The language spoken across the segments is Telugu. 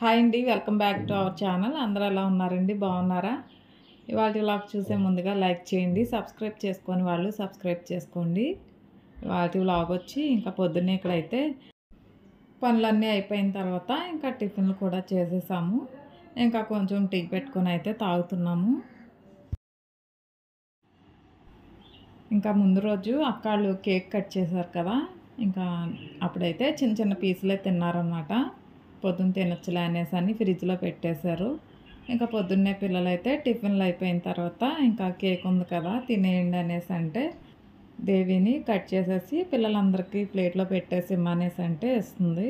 హాయ్ అండి. Welcome back to our channel. అందరూ ఎలా ఉన్నారండి? బాగున్నారా? ఇవాల్టి వ్లాగ్ చూసే ముందుగా లైక్ చేయండి. సబ్స్క్రైబ్ చేసుకొని వాళ్ళు సబ్స్క్రైబ్ చేసుకోండి. ఇవాల్టి వ్లాగ్ వచ్చి ఇంకా పొద్దున్నే ఇక్కడైతే పనులన్నీ అయిపోయిన తర్వాత ఇంకా టిఫిన్లు కూడా చేసేసాము. ఇంకా కొంచెం టీ పెట్టుకొని అయితే తాగుతున్నాము. ఇంకా ముందు రోజు అక్కాళ్ళు కేక్ కట్ చేశారు కదా, ఇంకా అప్పుడైతే చిన్న చిన్న పీసులే తిన్నారన్నమాట. పొద్దున్న తినొచ్చులే అనేసి అని ఫ్రిడ్జ్లో పెట్టేశారు. ఇంకా పొద్దున్నే పిల్లలైతే టిఫిన్లు అయిపోయిన తర్వాత ఇంకా కేక్ ఉంది కదా తినేయండి అనేసి అంటే దేవిని కట్ చేసేసి పిల్లలందరికీ ప్లేట్లో పెట్టేసి ఇమ్మనేసి అంటే ఇస్తుంది.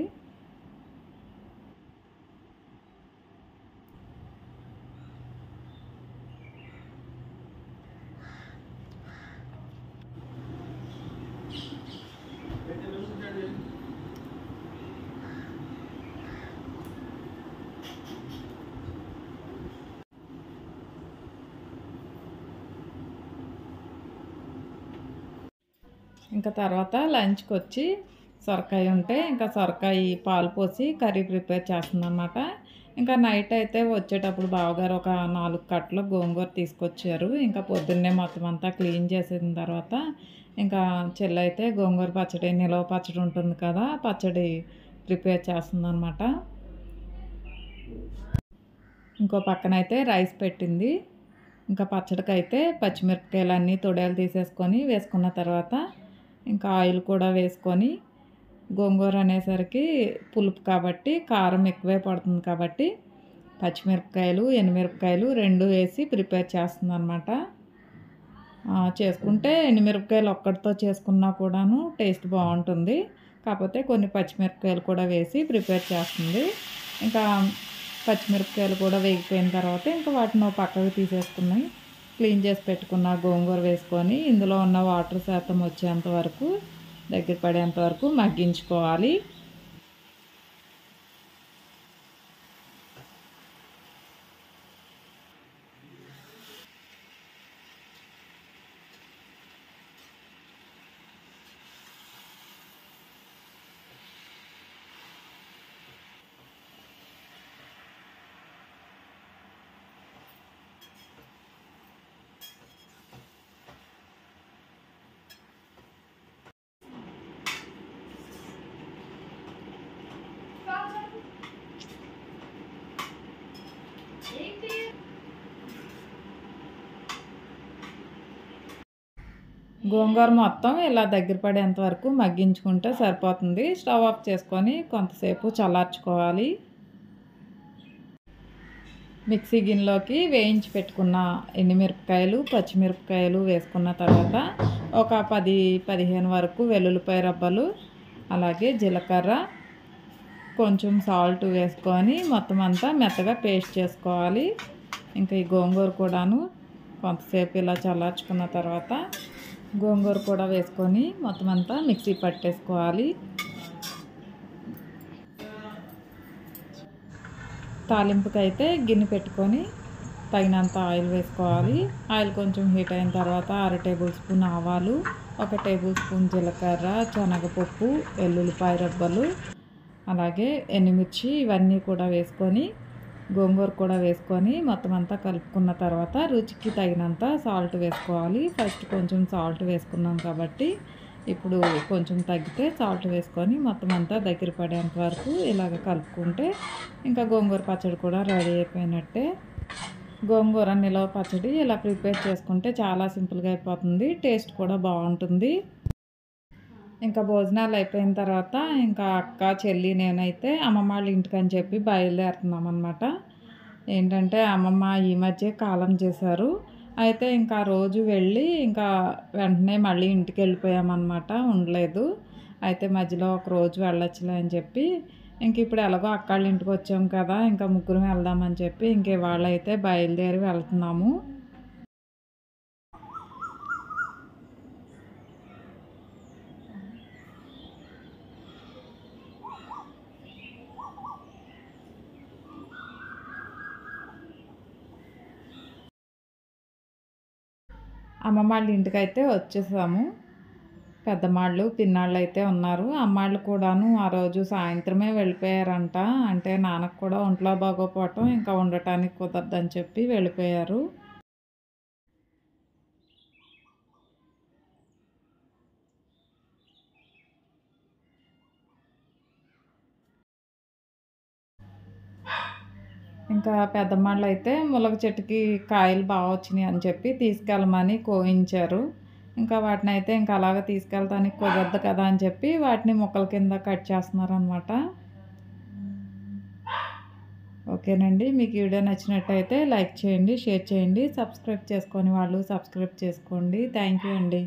ఇంకా తర్వాత లంచ్కి వచ్చి సొరకాయ ఉంటే ఇంకా సొరకాయ పాలు పోసి కర్రీ ప్రిపేర్ చేస్తుందన్నమాట. ఇంకా నైట్ అయితే వచ్చేటప్పుడు బావగారు ఒక 4 కట్టలు గోంగూర తీసుకొచ్చారు. ఇంకా పొద్దున్నే మొత్తం అంతా క్లీన్ చేసిన తర్వాత ఇంకా చెల్లి అయితే గోంగూర పచ్చడి, నిలవ పచ్చడి ఉంటుంది కదా, పచ్చడి ప్రిపేర్ చేస్తుందన్నమాట. ఇంకో పక్కనైతే రైస్ పెట్టింది. ఇంకా పచ్చడికైతే పచ్చిమిరపకాయలు అన్నీ తొడేలు తీసేసుకొని వేసుకున్న తర్వాత ఇంకా ఆయిల్ కూడా వేసుకొని, గోంగూర అనేసరికి పులుపు కాబట్టి కారం ఎక్కువే పడుతుంది కాబట్టి పచ్చిమిరపకాయలు, ఎండుమిరపకాయలు 2 వేసి ప్రిపేర్ చేస్తుందన్నమాట. చేసుకుంటే ఎండుమిరపకాయలు ఒక్కటితో చేసుకున్నా కూడాను టేస్ట్ బాగుంటుంది. కాకపోతే కొన్ని పచ్చిమిరపకాయలు కూడా వేసి ప్రిపేర్ చేస్తుంది. ఇంకా పచ్చిమిరపకాయలు కూడా వేగిపోయిన తర్వాత ఇంకా వాటిని పక్కకు తీసేసుకుని క్లీన్ చేసి పెట్టుకున్న గోంగూర వేసుకొని ఇందులో ఉన్న వాటర్ శాతం వచ్చేంత వరకు, దగ్గర పడేంత వరకు మగ్గించుకోవాలి. గోంగూర మొత్తం ఇలా దగ్గర పడేంత వరకు మగ్గించుకుంటే సరిపోతుంది. స్టవ్ ఆఫ్ చేసుకొని కొంతసేపు చల్లార్చుకోవాలి. మిక్సీ గిన్నెలోకి వేయించి పెట్టుకున్న ఎండుమిరపకాయలు, పచ్చిమిరపకాయలు వేసుకున్న తర్వాత ఒక 10-15 వరకు వెల్లుల్లిపాయ రబ్బలు, అలాగే జీలకర్ర, కొంచెం సాల్ట్ వేసుకొని మొత్తం అంతా మెత్తగా పేస్ట్ చేసుకోవాలి. ఇంకా ఈ గోంగూర కూడాను కొంతసేపు ఇలా చల్లార్చుకున్న తర్వాత గోంగూర కూడా వేసుకొని మొత్తం అంతా మిక్సీ పట్టేసుకోవాలి. తాలింపుకైతే గిన్నె పెట్టుకొని తగినంత ఆయిల్ వేసుకోవాలి. ఆయిల్ కొంచెం హీట్ అయిన తర్వాత 1/2 టేబుల్ స్పూన్ ఆవాలు, 1 టేబుల్ స్పూన్ జీలకర్ర, శనగపప్పు, వెల్లుల్లిపాయ రబ్బలు, అలాగే ఎండుమిర్చి ఇవన్నీ కూడా వేసుకొని గోంగూర కూడా వేసుకొని మొత్తం అంతా కలుపుకున్న తర్వాత రుచికి తగినంత సాల్ట్ వేసుకోవాలి. ఫస్ట్ కొంచెం సాల్ట్ వేసుకున్నాం కాబట్టి ఇప్పుడు కొంచెం తగ్గితే సాల్ట్ వేసుకొని మొత్తం అంతా దగ్గర పడేంత వరకు ఇలాగ కలుపుకుంటే ఇంకా గోంగూర పచ్చడి కూడా రెడీ అయిపోయినట్టే. గోంగూర నిలవ పచ్చడి ఇలా ప్రిపేర్ చేసుకుంటే చాలా సింపుల్గా అయిపోతుంది. టేస్ట్ కూడా బాగుంటుంది. ఇంకా భోజనాలు అయిపోయిన తర్వాత ఇంకా అక్క, చెల్లి, నేనైతే అమ్మమ్మ వాళ్ళ ఇంటికి అని చెప్పి బయలుదేరుతున్నాం అన్నమాట. ఏంటంటే అమ్మమ్మ ఈ మధ్య కాలం చేశారు. అయితే ఇంకా రోజు వెళ్ళి ఇంకా వెంటనే మళ్ళీ ఇంటికి వెళ్ళిపోయామన్నమాట, ఉండలేదు. అయితే మధ్యలో ఒక రోజు వెళ్ళొచ్చులే అని చెప్పి ఇంక ఇప్పుడు ఎలాగో అక్కాళ్ళ ఇంటికి వచ్చాం కదా, ఇంకా ముగ్గురం వెళ్దామని చెప్పి ఇంక వాళ్ళైతే బయలుదేరి వెళ్తున్నాము. అమ్మమ్మ వాళ్ళ ఇంటికైతే వచ్చేసాము. పెద్దమ్మాళ్ళు, పిన్నాళ్ళు అయితే ఉన్నారు. అమ్మాళ్ళు కూడాను ఆ రోజు సాయంత్రమే వెళ్ళిపోయారంట. అంటే నాన్నకు కూడా ఒంట్లో బాగోపోవటం, ఇంకా ఉండటానికి కుదరదని చెప్పి వెళ్ళిపోయారు. ఇంకా పెద్దమ్మాళ్ళైతే ములగ చెట్టుకి కాయలు వచ్చినియి అని చెప్పి తీసుకెళ్ళమని కోయించారు. ఇంకా వాటినైతే ఇంకా అలాగ తీసుకెళ్ళటానికి కుదరదు కదా అని చెప్పి వాటిని ముక్కల కింద కట్ చేస్తున్నారనమాట. ఓకేనండి. మీకు ఈ వీడియో నచ్చినట్టయితే లైక్ చేయండి, షేర్ చేయండి. సబ్స్క్రైబ్ చేసుకోని వాళ్ళు సబ్స్క్రైబ్ చేసుకోండి. థ్యాంక్ యూ అండి.